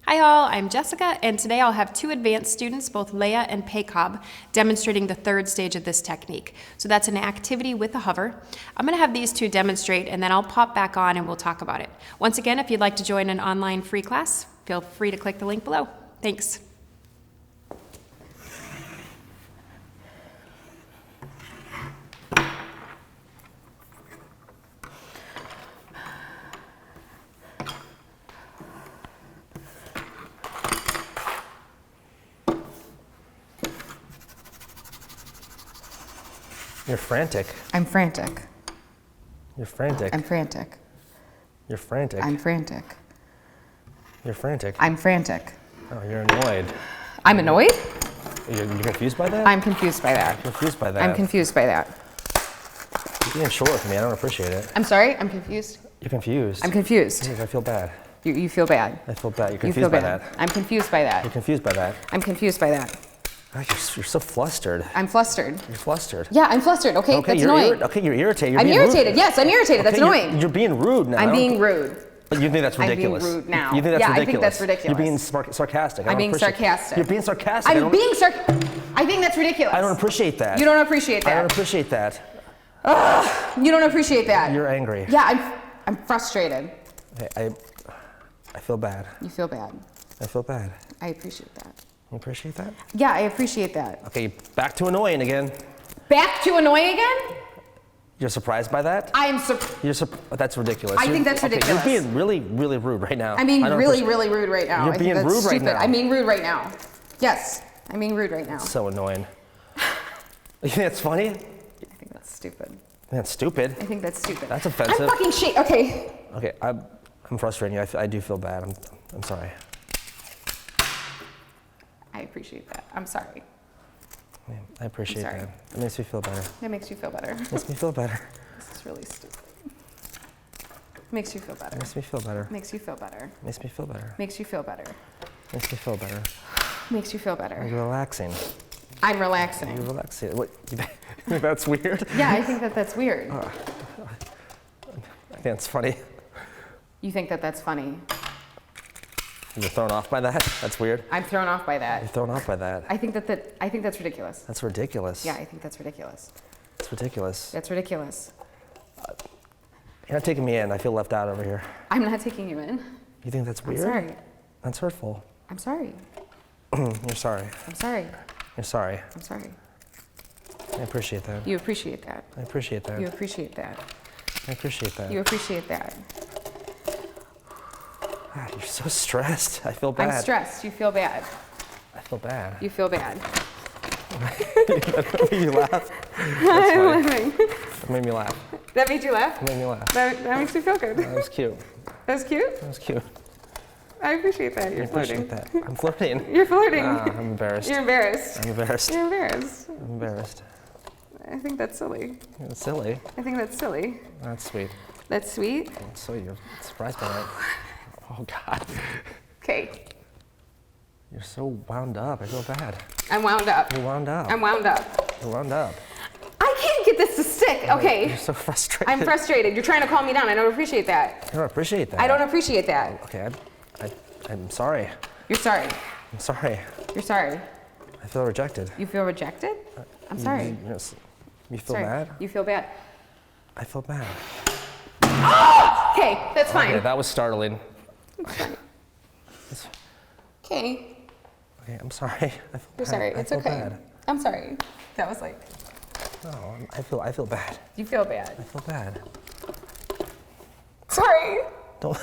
Hi all, I'm Jessica, and today I'll have two advanced students, both Leah and Pakob, demonstrating the third stage of this technique. So that's an activity with a hover. I'm going to have these two demonstrate, and then I'll pop back on and we'll talk about it. Once again, if you'd like to join an online free class, feel free to click the link below. Thanks. You're frantic. I'm frantic. You're frantic. I'm frantic. You're frantic. I'm frantic. You're frantic. I'm frantic. Oh, you're annoyed. I'm annoyed? You're confused by that? I'm confused by that. You're confused by that. I'm confused by that. You're being short with me. I don't appreciate it. I'm sorry? I'm confused? You're confused. I'm confused. I feel bad. You feel bad. I feel bad. You're You confused feel by bad. that. I'm confused by that. You're confused by that. I'm confused by that. Oh, you're so flustered. I'm flustered. You're flustered. Yeah, I'm flustered, okay? That's annoying. Okay, you're irritated. You're I'm being irritated. Rude. Yes, I'm irritated. That's annoying. You're being rude now. I'm being rude. But you think that's ridiculous. I'm being rude now. You think that's Yeah, ridiculous. I think that's ridiculous. You're being sarcastic. I'm being sarcastic. You're being sarcastic. I'm being sarcastic. I think that's ridiculous. I don't appreciate that. You don't appreciate that. I don't appreciate that. You don't appreciate that. You're angry. Yeah, I'm frustrated. I feel bad. You feel bad. I feel bad. I appreciate that. You appreciate that? Yeah, I appreciate that. Okay, back to annoying again. Back to annoying again? You're surprised by that? That's ridiculous. I think that's ridiculous. You're being really, really rude right now. I'm being really rude right now. You're being rude right now. I'm being rude right now. Yes, I'm being rude right now. So annoying. You think that's funny? I think that's stupid. That's stupid. I think that's stupid. That's offensive. I'm fucking shit. Okay. Okay, I'm frustrating you. I do feel bad. I'm sorry. I appreciate that. I'm sorry. Yeah, I appreciate I'm sorry. that. It makes me feel better. That makes you feel better. Makes me feel better. This is really stupid. Makes you feel better. Makes me feel better. Makes you feel better. Makes me feel better. Makes you feel better. Makes me feel better. Makes you feel better. You're relaxing. I'm relaxing. You're relaxing. What? That's weird? Yeah, I think that's weird. I think it's funny. You think that's funny? You're thrown off by that? That's weird. I'm thrown off by You're that. thrown off by that. I think that's ridiculous. That's ridiculous. Yeah, I think that's ridiculous. It's ridiculous. That's ridiculous. You're not taking me in. I feel left out over here. I'm not taking you in. You think that's weird? I'm sorry. That's hurtful. I'm sorry. You're sorry. I'm sorry. You're sorry. I'm sorry. I appreciate that. You appreciate that. I appreciate that. You appreciate that. I appreciate that. You appreciate that. God, you're so stressed. I feel bad. I'm stressed. You feel bad. I feel bad. You feel bad. You laugh. I'm laughing. That made me laugh. That made you laugh? That made me laugh. That makes you feel good. That was cute. That's cute? That was cute. I appreciate that. You're I appreciate flirting. that. I'm flirting. You're flirting. I'm embarrassed. You're embarrassed. I'm embarrassed. You're embarrassed. I'm embarrassed. I think that's silly. It's silly. I think that's silly. That's sweet. That's sweet. That's sweet. You're surprised by that. Oh, God. Okay. You're so wound up. I feel bad. I'm wound up. You're wound up. I'm wound up. You're wound up. I can't get this to stick. Okay. You're so frustrated. I'm frustrated. You're trying to calm me down. I don't appreciate that. I don't appreciate that. I don't appreciate that. Okay, I'm sorry. You're sorry. I'm sorry. You're sorry. I feel rejected. You feel rejected? I'm sorry. You feel Sorry. bad? You feel bad. I feel bad. Okay, that's fine. Okay, that was startling. Okay. Okay, I'm sorry. I feel You're bad. sorry. I It's feel okay. Bad. I'm sorry. That was like, No, I feel bad. you feel bad. I feel bad. Sorry. Don't.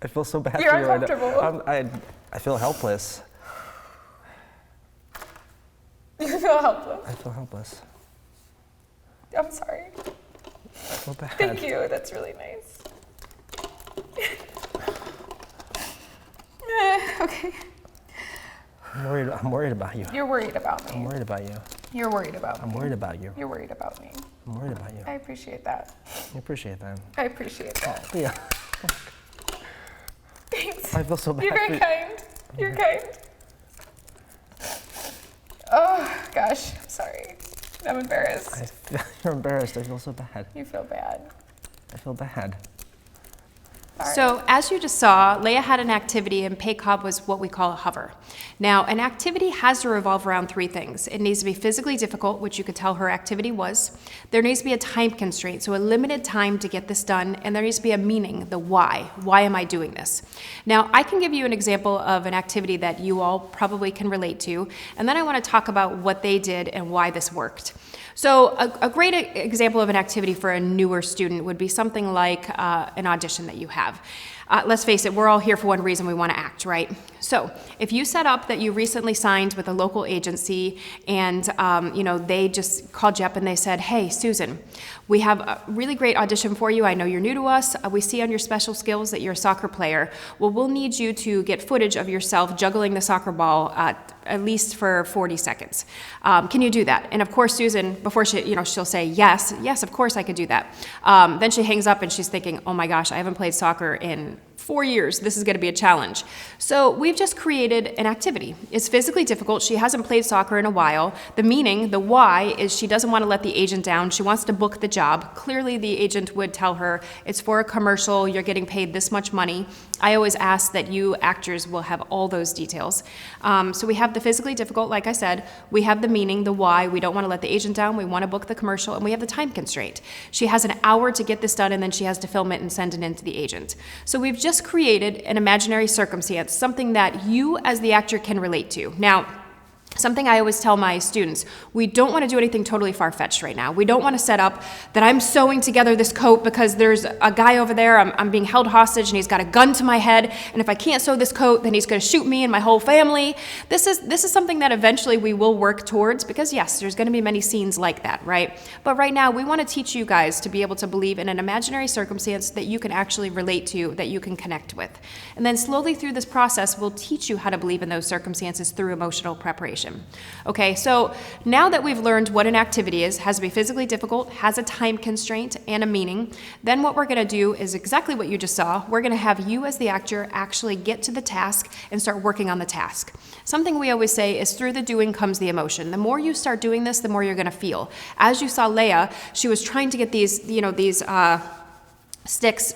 I feel so bad You're for you right now. uncomfortable. I feel helpless. You feel helpless. I feel helpless. I'm sorry. I feel bad. Thank you. That's really nice. Okay. I'm worried about you. You're worried about me. I'm worried about you. You're worried about I'm me. worried about you. You're worried about me. I'm worried about you. I appreciate that. I appreciate that. I appreciate that. Yeah. Thanks. I feel so bad. You're for very you. kind. You're kind. Oh, gosh. I'm sorry. I'm embarrassed. You're embarrassed. I feel so bad. You feel bad. I feel bad. So as you just saw, Leah had an activity and Pakob was what we call a hover. Now, an activity has to revolve around three things. It needs to be physically difficult, which you could tell her activity was. There needs to be a time constraint, so a limited time to get this done, and there needs to be a meaning, the why. Why am I doing this? Now, I can give you an example of an activity that you all probably can relate to, and then I want to talk about what they did and why this worked. So a great example of an activity for a newer student would be something like an audition that you have. Let's face it, we're all here for one reason: we want to act, right? So if you set up that you recently signed with a local agency and they just called you up and they said, "Hey, Susan, we have a really great audition for you. I know you're new to us. We see on your special skills that you're a soccer player. Well, we'll need you to get footage of yourself juggling the soccer ball at least for 40 seconds. Can you do that?" And of course, Susan, before she'll say, yes, of course I could do that. Then she hangs up and she's thinking, oh my gosh, I haven't played soccer in 4 years. This is going to be a challenge. So we've just created an activity. It's physically difficult. She hasn't played soccer in a while. The meaning, the why, is she doesn't want to let the agent down. She wants to book the job. Clearly, the agent would tell her it's for a commercial. You're getting paid this much money. I always ask that you actors will have all those details. So we have the physically difficult, like I said. We have the meaning, the why. We don't want to let the agent down. We want to book the commercial. And we have the time constraint. She has an hour to get this done, and then she has to film it and send it in to the agent. So we've just created an imaginary circumstance, something that you as the actor can relate to. Now, something I always tell my students, we don't want to do anything totally far-fetched right now. We don't want to set up that I'm sewing together this coat because there's a guy over there, I'm being held hostage and he's got a gun to my head, and if I can't sew this coat, then he's going to shoot me and my whole family. This is something that eventually we will work towards, because yes, there's going to be many scenes like that, right? But right now, we want to teach you guys to be able to believe in an imaginary circumstance that you can actually relate to, that you can connect with. And then slowly through this process, we'll teach you how to believe in those circumstances through emotional preparation. Okay, so now that we've learned what an activity is, has to be physically difficult, has a time constraint and a meaning, then what we're going to do is exactly what you just saw. We're going to have you as the actor actually get to the task and start working on the task. Something we always say is through the doing comes the emotion. The more you start doing this, the more you're going to feel. As you saw Leah, she was trying to get these sticks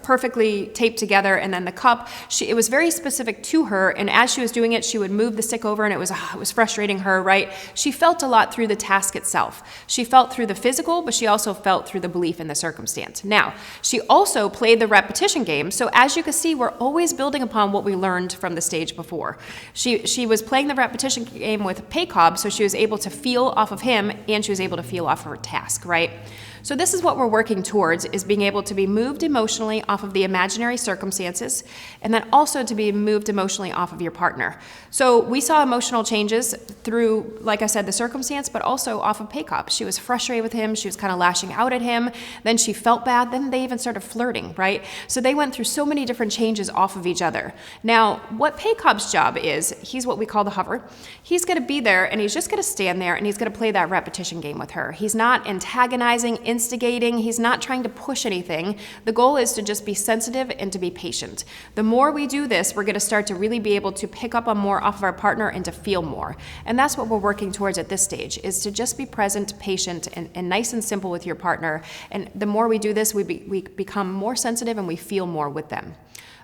perfectly taped together, and then the cup, it was very specific to her, and as she was doing it, she would move the stick over, and it was frustrating her, right? She felt a lot through the task itself. She felt through the physical, but she also felt through the belief in the circumstance. Now, she also played the repetition game, so as you can see, we're always building upon what we learned from the stage before. She was playing the repetition game with Pakob, so she was able to feel off of him, and she was able to feel off of her task, right? So this is what we're working towards, is being able to be moved emotionally off of the imaginary circumstances, and then also to be moved emotionally off of your partner. So we saw emotional changes through, like I said, the circumstance, but also off of Pakob. She was frustrated with him, she was kind of lashing out at him, then she felt bad, then they even started flirting, right? So they went through so many different changes off of each other. Now, what Pakob's job is, he's what we call the hover. He's gonna be there, and he's just gonna stand there, and he's gonna play that repetition game with her. He's not antagonizing, instigating, he's not trying to push anything. The goal is to just be sensitive and to be patient. The more we do this, we're gonna start to really be able to pick up on more off of our partner and to feel more. And that's what we're working towards at this stage, is to just be present, patient, and nice and simple with your partner. And the more we do this, we become more sensitive and we feel more with them.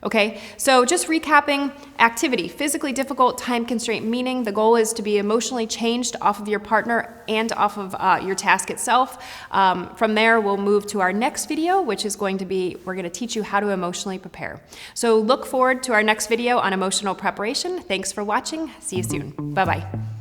Okay, so just recapping: activity, physically difficult, time constraint, meaning the goal is to be emotionally changed off of your partner and off of your task itself. From there, we'll move to our next video, which is going to be, we're going to teach you how to emotionally prepare. So look forward to our next video on emotional preparation. Thanks for watching. See you soon. Bye-bye.